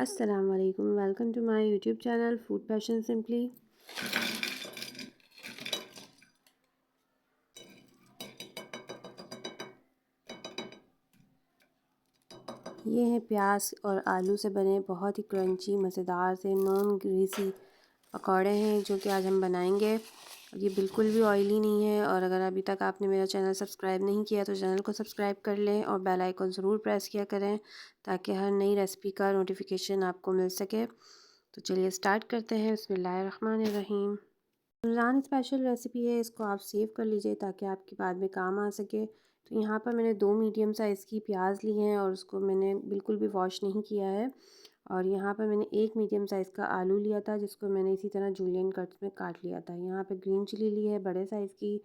अस्सलाम वालेकुम, welcome to my YouTube channel food passion simply. ये हैं प्याज और आलू से बने बहुत ही क्रंची मज़ेदार से नॉन ग्रीसी पकौड़े हैं जो कि आज हम बनाएंगे। ये बिल्कुल भी ऑयली नहीं है और अगर अभी तक आपने मेरा चैनल सब्सक्राइब नहीं किया तो चैनल को सब्सक्राइब कर लें और बेल आइकन ज़रूर प्रेस किया करें ताकि हर नई रेसिपी का नोटिफिकेशन आपको मिल सके। तो चलिए स्टार्ट करते हैं। बिस्मिल्लाहिर्रहमानिर्रहीम। रमज़ान स्पेशल रेसिपी है, इसको आप सेव कर लीजिए ताकि आपके बाद में काम आ सके। तो यहाँ पर मैंने 2 मीडियम साइज़ की प्याज ली हैं और उसको मैंने बिल्कुल भी वॉश नहीं किया है। और यहाँ पर मैंने 1 मीडियम साइज़ का आलू लिया था जिसको मैंने इसी तरह जूलियन कट्स में काट लिया था। यहाँ पे ग्रीन चिली ली है बड़े साइज़ की।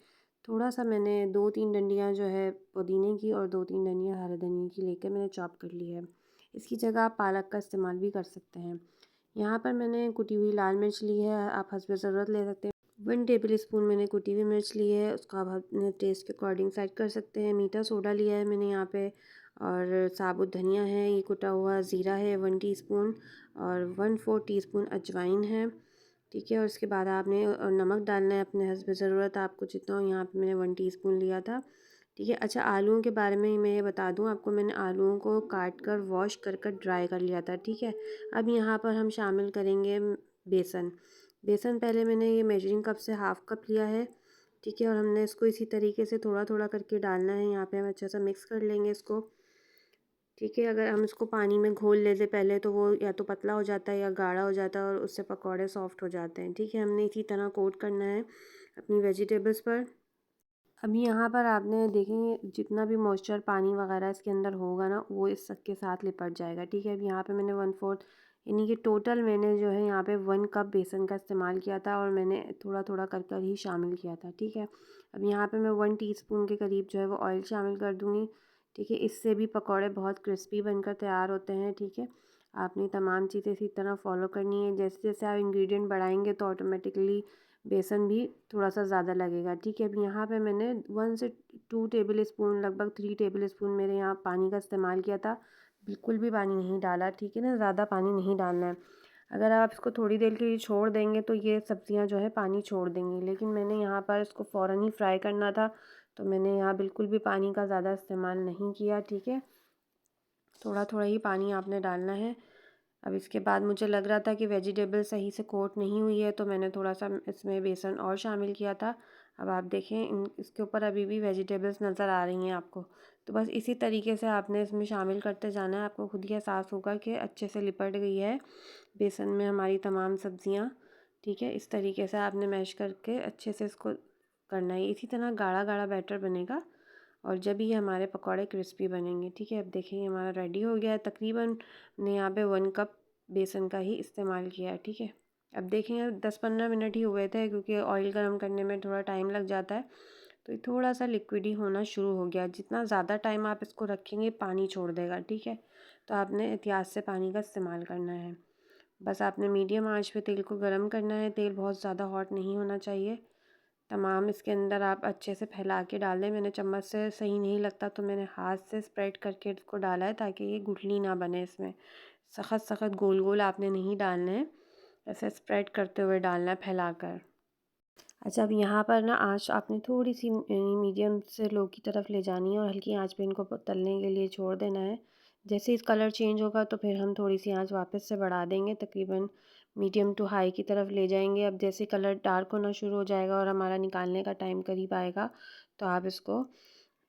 थोड़ा सा मैंने 2-3 डंडियाँ जो है पुदीने की और 2-3 डंडियाँ हरे धनिया की लेकर मैंने चॉप कर ली है। इसकी जगह आप पालक का इस्तेमाल भी कर सकते हैं। यहाँ पर मैंने कुटी हुई लाल मिर्च ली है, आप हस्ब ज़रूरत ले सकते हैं। 1 टेबल स्पून मैंने कुटी हुई मिर्च ली है, उसको आप अपने टेस्ट के अकॉर्डिंग सेट कर सकते हैं। मीठा सोडा लिया है मैंने यहाँ पे और साबुत धनिया है, ये कुटा हुआ ज़ीरा है 1 टीस्पून और 1/4 टीस्पून अजवाइन है। ठीक है, और उसके बाद आपने नमक डालना है अपने हस्ब ज़रूरत, आपको जितना हो। यहाँ पे मैंने 1 टीस्पून लिया था। ठीक है, अच्छा आलूओं के बारे में मैं ये बता दूँ आपको, मैंने आलूओं को काट कर वॉश कर ड्राई कर लिया था। ठीक है, अब यहाँ पर हम शामिल करेंगे बेसन। बेसन पहले मैंने ये मेजरिंग कप से हाफ़ कप लिया है। ठीक है, और हमने इसको इसी तरीके से थोड़ा थोड़ा करके डालना है। यहाँ पे हम अच्छा सा मिक्स कर लेंगे इसको। ठीक है, अगर हम इसको पानी में घोल लेते पहले तो वो या तो पतला हो जाता है या गाढ़ा हो जाता है और उससे पकौड़े सॉफ्ट हो जाते हैं। ठीक है, हमने इसी तरह कोट करना है अपनी वेजिटेबल्स पर। अभी यहाँ पर आपने देखेंगे जितना भी मॉइस्चर पानी वगैरह इसके अंदर होगा ना वो इस सब के साथ लिपट जाएगा। ठीक है, अब यहाँ पे मैंने 1/4 यानी कि टोटल मैंने जो है यहाँ पे 1 कप बेसन का इस्तेमाल किया था और मैंने थोड़ा थोड़ा कर कर ही शामिल किया था। ठीक है, अब यहाँ पे मैं 1 टीस्पून के करीब जो है वो ऑयल शामिल कर दूँगी। ठीक है, इससे भी पकौड़े बहुत क्रिस्पी बनकर तैयार होते हैं। ठीक है, आपने तमाम चीज़ें इसी तरह फॉलो करनी है। जैसे जैसे आप इंग्रेडिएंट बढ़ाएंगे तो ऑटोमेटिकली बेसन भी थोड़ा सा ज़्यादा लगेगा। ठीक है, अब यहाँ पे मैंने 1 से 2 टेबल स्पून लगभग 3 टेबल स्पून मेरे यहाँ पानी का इस्तेमाल किया था। बिल्कुल भी पानी नहीं डाला। ठीक है ना, ज़्यादा पानी नहीं डालना है। अगर आप इसको थोड़ी देर के लिए छोड़ देंगे तो ये सब्ज़ियाँ जो है पानी छोड़ देंगी, लेकिन मैंने यहाँ पर इसको फ़ौरन ही फ्राई करना था तो मैंने यहाँ बिल्कुल भी पानी का ज़्यादा इस्तेमाल नहीं किया। ठीक है, थोड़ा थोड़ा ही पानी आपने डालना है। अब इसके बाद मुझे लग रहा था कि वेजिटेबल सही से कोट नहीं हुई है तो मैंने थोड़ा सा इसमें बेसन और शामिल किया था। अब आप देखें इसके ऊपर अभी भी वेजिटेबल्स नज़र आ रही हैं आपको। तो बस इसी तरीके से आपने इसमें शामिल करते जाना है। आपको खुद ही एहसास होगा कि अच्छे से लिपट गई है बेसन में हमारी तमाम सब्ज़ियाँ। ठीक है, इस तरीके से आपने मैश करके अच्छे से इसको करना है। इसी तरह गाढ़ा गाढ़ा बैटर बनेगा और जब ये हमारे पकौड़े क्रिस्पी बनेंगे। ठीक है, अब देखिए हमारा रेडी हो गया है। तकरीबन मैंने यहाँ पे 1 कप बेसन का ही इस्तेमाल किया है। ठीक है, अब देखेंगे 10-15 मिनट ही हुए थे क्योंकि ऑयल गर्म करने में थोड़ा टाइम लग जाता है। तो ये थोड़ा सा लिक्विडी होना शुरू हो गया। जितना ज़्यादा टाइम आप इसको रखेंगे पानी छोड़ देगा। ठीक है, तो आपने एहतियात से पानी का इस्तेमाल करना है। बस आपने मीडियम आंच पे तेल को गर्म करना है। तेल बहुत ज़्यादा हॉट नहीं होना चाहिए। तमाम इसके अंदर आप अच्छे से फैला के डाल दें। मैंने चम्मच से सही नहीं लगता तो मैंने हाथ से स्प्रेड करके इसको डाला है ताकि ये गुठली ना बने। इसमें सख्त सख्त गोल गोल आपने नहीं डालने हैं, ऐसे स्प्रेड करते हुए डालना है फैलाकर। अच्छा, अब यहाँ पर ना आँच आपने थोड़ी सी मीडियम से लो की तरफ ले जानी है और हल्की आँच पे इनको तलने के लिए छोड़ देना है। जैसे ही कलर चेंज होगा तो फिर हम थोड़ी सी आँच वापस से बढ़ा देंगे, तकरीबन मीडियम टू हाई की तरफ ले जाएंगे। अब जैसे कलर डार्क होना शुरू हो जाएगा और हमारा निकालने का टाइम करीब आएगा तो आप इसको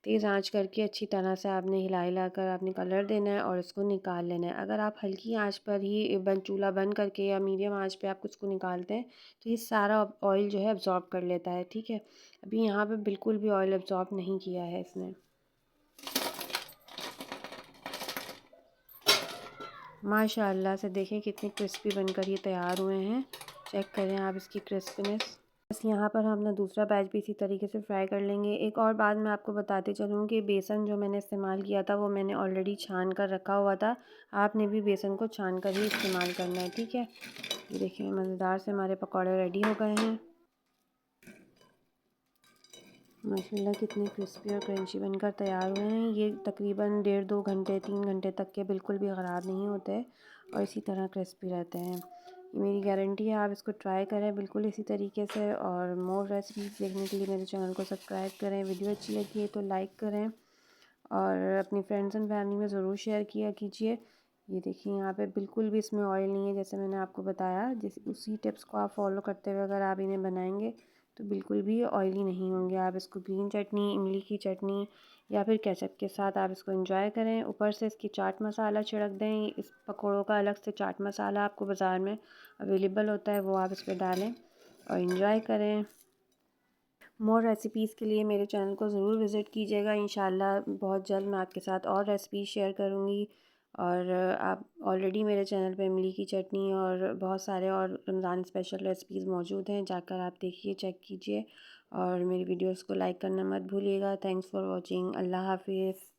तेज़ आंच करके अच्छी तरह से आपने हिला हिला कर आपने कलर देना है और इसको निकाल लेना है। अगर आप हल्की आंच पर ही चूल्हा बंद करके या मीडियम आंच पे आप इसको निकालते हैं तो ये सारा ऑयल जो है अब्ज़ॉर्ब कर लेता है। ठीक है, अभी यहाँ पे बिल्कुल भी ऑयल अब्ज़ॉर्ब नहीं किया है इसने। माशाल्लाह से देखें कितने क्रिस्पी बनकर ये तैयार हुए हैं। चेक करें आप इसकी क्रिस्पीनेस। बस यहाँ पर हम अपना दूसरा बैच भी इसी तरीके से फ्राई कर लेंगे। एक और बात मैं आपको बताते चलूँ कि बेसन जो मैंने इस्तेमाल किया था वो मैंने ऑलरेडी छान कर रखा हुआ था। आपने भी बेसन को छान कर ही इस्तेमाल करना है। ठीक है, ये देखिए मज़ेदार से हमारे पकौड़े रेडी हो गए हैं। माशाल्लाह कितने क्रिस्पी और क्रंची बनकर तैयार हुए हैं। ये तकरीबन 1.5-2 घंटे 3 घंटे तक के बिल्कुल भी ख़राब नहीं होते और इसी तरह क्रिस्पी रहते हैं। ये मेरी गारंटी है, आप इसको ट्राई करें बिल्कुल इसी तरीके से। और मोर रेसिपीज़ देखने के लिए मेरे चैनल को सब्सक्राइब करें। वीडियो अच्छी लगी है तो लाइक करें और अपनी फ्रेंड्स एंड फैमिली में ज़रूर शेयर किया कीजिए। ये देखिए यहाँ पे बिल्कुल भी इसमें ऑयल नहीं है, जैसे मैंने आपको बताया। जिस उसी टिप्स को आप फॉलो करते हुए अगर आप इन्हें बनाएंगे तो बिल्कुल भी ऑयली नहीं होंगे। आप इसको ग्रीन चटनी, इमली की चटनी या फिर केचप के साथ आप इसको एंजॉय करें। ऊपर से इसकी चाट मसाला छिड़क दें। इस पकौड़ों का अलग से चाट मसाला आपको बाज़ार में अवेलेबल होता है, वो आप इस पर डालें और इन्जॉय करें। मोर रेसिपीज़ के लिए मेरे चैनल को ज़रूर विज़िट कीजिएगा। इंशाल्लाह बहुत जल्द मैं आपके साथ और रेसिपीज़ शेयर करूँगी। और आप ऑलरेडी मेरे चैनल पे इमली की चटनी और बहुत सारे और रमज़ान स्पेशल रेसिपीज़ मौजूद हैं, जाकर आप देखिए, चेक कीजिए और मेरी वीडियोस को लाइक करना मत भूलिएगा। Thanks for watching. अल्लाह हाफ़िज़।